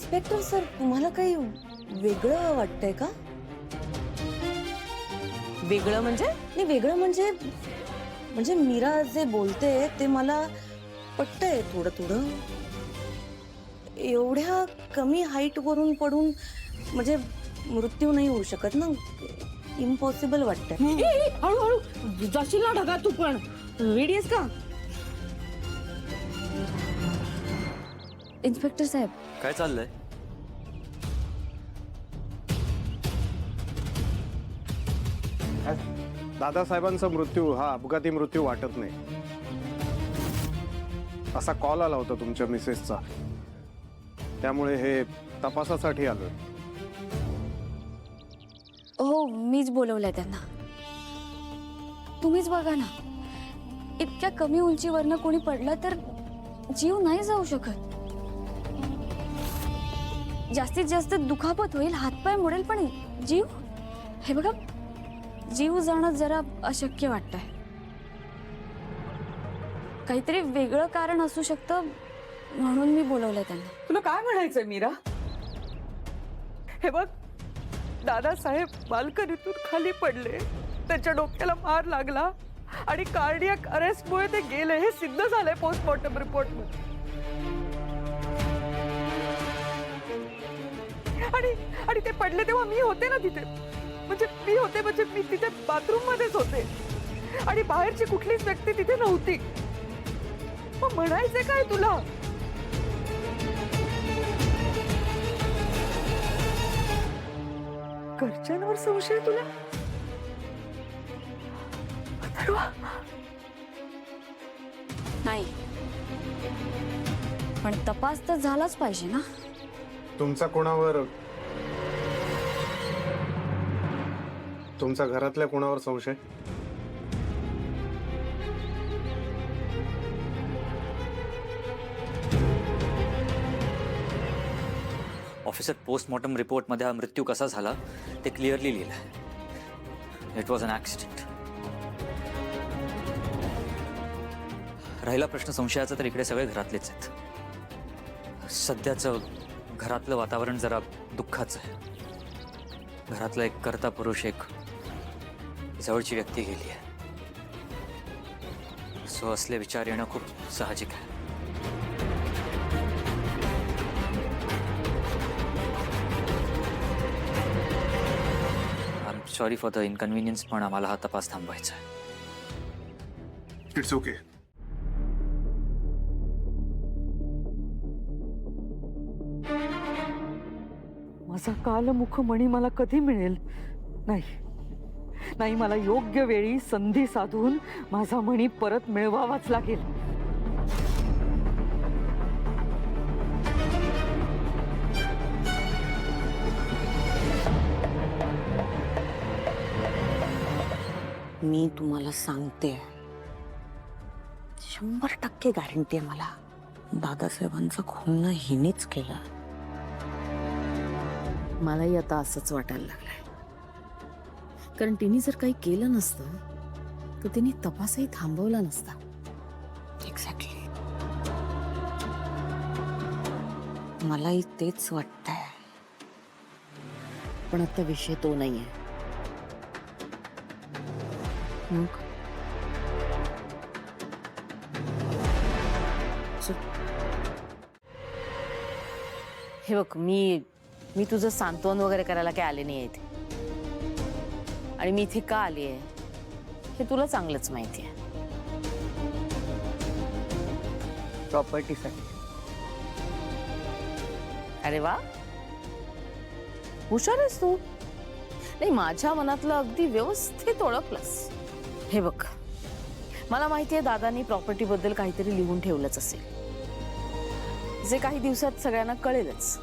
Inspector sir, तुम्हाला काही वेगळं वाटतंय का? वेगळं म्हणजे? नाही, वेगळं म्हणजे मीरा जे बोलते ते मला पटतंय थोडं थोडं. एवढ्या कमी हाईट वरून पडून म्हणजे मृत्यू नाही होऊ शकत ना. इम्पॉसिबल वाटतंय. हळूहळू जाशील ना ढगा तू पण. रेडी आहेस का? इन्स्पेक्टर साहेब, काय चाललंय? दादासाहेबांचा मृत्यू हा अपघाती मृत्यू वाटत नाही. असा कॉल आला होता तुमच्या मिसेसचा, त्यामुळे हे तपासासाठी आलोय. हो मीच बोलवलंय त्यांना. तुम्हीच बघा ना, इतक्या कमी उंचीवरनं कोणी पडलं तर जीव नाही जाऊ शकत. जास्तीत जास्त दुखापत होईल, हातपाय मोडेल, पण जीव, हे बघा, जीव जाणं जरा अशक्य वाटतंय. काहीतरी वेगळं कारण असू शकतं म्हणून मी बोलवलंय त्यांना. तुला काय म्हणायचंय मीरा? हे बघ, दादासाहेब बाल्कनीतून खाली पडले, त्याच्या डोक्याला मार लागला आणि कार्डियक अरेस्टमुळे ते गेले, हे सिद्ध झालंय पोस्टमॉर्टम रिपोर्ट मध्ये. आणि ते पडले तेव्हा मी होते ना तिथे. म्हणजे मी तिथे बाथरूम मध्येच होते आणि बाहेरची कुठलीच व्यक्ती तिथे नव्हती. मग म्हणायचंय काय तुला? घरच्यांवर संशय तुला? अथर्वा, नाही, पण तपास तर झालाच पाहिजे ना. तुमचा कोणावर, तुमचा घरातल्या कोणावर संशय? ऑफिसर, पोस्टमॉर्टम रिपोर्टमध्ये हा मृत्यू कसा झाला ते क्लिअरली लिहिलं आहे. It was an accident. राहिला प्रश्न संशयाचा, तर इकडे सगळे घरातलेच आहेत. सध्याचं घरातलं वातावरण जरा दुःखाचं आहे. घरातला एक कर्ता पुरुष, एक जवळची व्यक्ती गेली आहे. सो असले विचार येणं खूप साहजिक आहे. I am sorry for the inconvenience, पण आम्हाला हा तपास थांबवायचा आहे. It's okay. माझा कालमुखमणी मला कधी मिळेल? नाही, मला योग्य वेळी संधी साधून माझा मणी परत मिळवावाच लागेल. मी तुम्हाला सांगते, 100% गॅरंटी आहे मला, दादासाहेबांचा खून हिनेच केला. मलाही आता असंच वाटायला लागलंय. कारण तिने जर काही केलं नसतं तर तिने तपासही थांबवला नसता. एक्झॅक्टली, मलाही तेच वाटतंय. पण आता विषय तो नाहीये. मग हे बघ, मी तुझं सांत्वन वगैरे करायला काय आले नाही इथे. आणि मी इथे का आली आहे हे तुला चांगलंच माहिती आहे. प्रॉपर्टीसाठी. अरे वा, हुशार आहेस तू. नाही, माझ्या मनातलं अगदी व्यवस्थित ओळखलंस. हे बघ, मला माहिती आहे दादानी प्रॉपर्टी बद्दल काहीतरी लिहून ठेवलंच असेल, जे काही दिवसात सगळ्यांना कळेलच.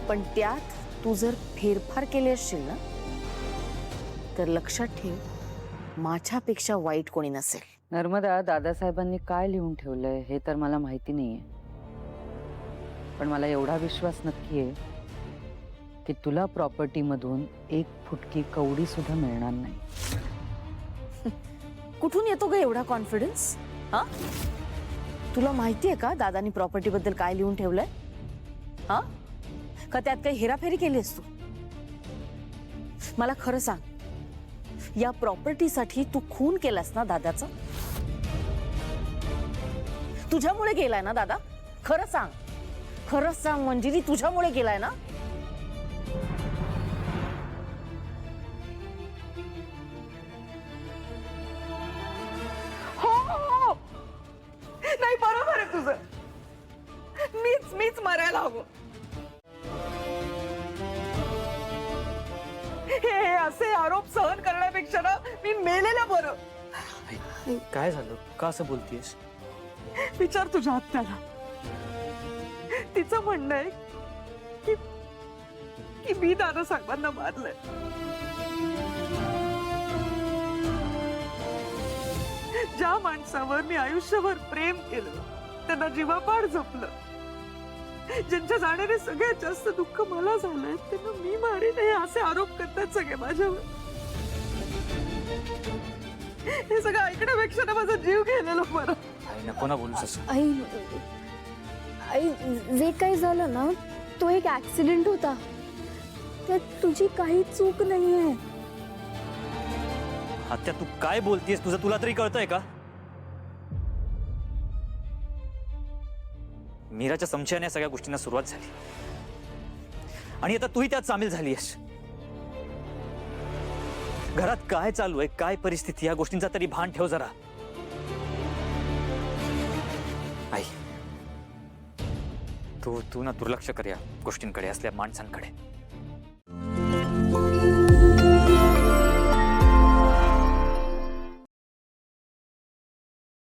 पण त्यात तू जर फेरफार केले असशील ना, तर लक्षात ठेव, माझ्यापेक्षा वाईट कोणी नसेल. नर्मदा, दादासाहेबांनी काय लिहून ठेवलंय हे तर मला माहिती नाहीये, पण मला एवढा विश्वास नक्की आहे की तुला प्रॉपर्टीमधून एक फुटकी कवडी सुद्धा मिळणार नाही. कुठून येतो ग एवढा कॉन्फिडन्स? हा, तुला माहितीये का दादानी प्रॉपर्टी बद्दल काय लिहून ठेवलंय? हा, का त्यात काही हेराफेरी केलीस तू? मला खरं सांग, या प्रॉपर्टीसाठी तू खून केलास ना दादाचा? तुझ्यामुळे गेलाय ना दादा? खरं सांग मंजिरी, तुझ्यामुळे गेलाय ना? हो. नाही, बरोबर आहे तुझं. मीच मरायला हवं. हे असे आरोप सहन करण्यापेक्षा ना मी मेलेलं बरं. काय झालं? का असं बोलतीयस? विचार तुझ्या आत्याला. तिचं म्हणणं आहे की मी दादासाहेबांना मारलंय. ज्या माणसावर मी आयुष्यभर प्रेम केलं, त्यांना जीवापाड जपलं, ज्यांच्या जाण्याने सगळ्यात जास्त दुःख मला झालंय, त्यांना मी मारेन हे असे आरोप करतात सगळे माझ्यावर. हे सगळं ऐकण्यापेक्षा ना माझा जीव गेलेला बरं. आई, नको ना बोलूस असं. आई जे काही झालं ना, तो एक ऍक्सिडेंट होता. त्यात तुझी काही चूक नाहीये. आत्या, तू काय बोलतीयस? तुला तरी कळतंय का? मीराच्या संशयाने या सगळ्या गोष्टींना सुरुवात झाली आणि आता तूही त्यात सामील झालीयस. घरात काय चालू आहे, काय परिस्थिती, या गोष्टींचा तरी भान ठेव जरा. आई, तू ना दुर्लक्ष कर या गोष्टींकडे, असल्या माणसांकडे.